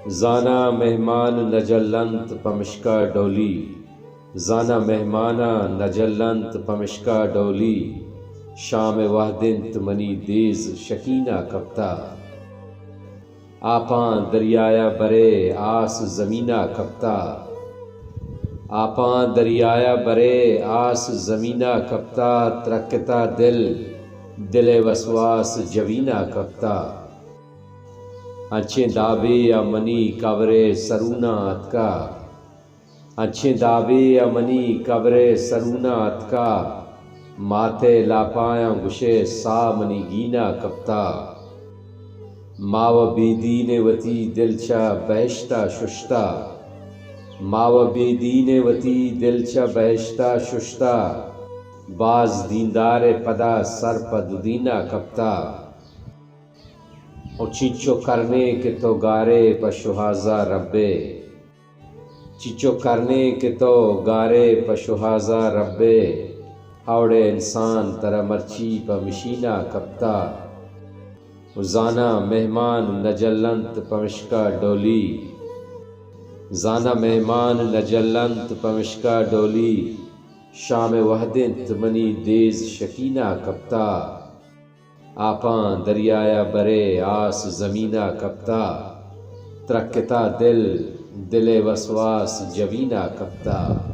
زانا مہمان نجلنت پمشکا ڈولی، زانا مہمانا نجلنت پمشکا ڈولی، شام وحدنت منی دیز شکینہ کپتا، آپاں دریایا برے آس زمینہ کپتا، آپاں دریایا برے آس زمینہ کپتا، ترکتا دل وسواس جوینہ کپتا، اچھیں دابے یا منی کورے سرونا اتکا، اچھیں دابے یا منی کورے سرونا اتکا، ماتے لاپایاں گشے سا منی گینا کپتا، ماو بیدین وتی دلچا بہشتا ششتا، ماو بیدین وتی دلچا بہشتا ششتا، باز دیندار پدا سر پددینہ کپتا، او چچو کرنے کہ تو گارے پشوہازا ربے، چچو کرنے کہ تو گارے پشوہازا ربے، ہاوڑے انسان ترا مرچی پا مشینہ کپتا، زانا مہمان نجلنت پمشکا ڈولی، زانا مہمان نجلنت پمشکا ڈولی، شام وحدنت منی دیز شکینہ کپتا، آپاں دریایا برے آس زمینہ کپتا، ترکتا دل وسواس جوینہ کپتا۔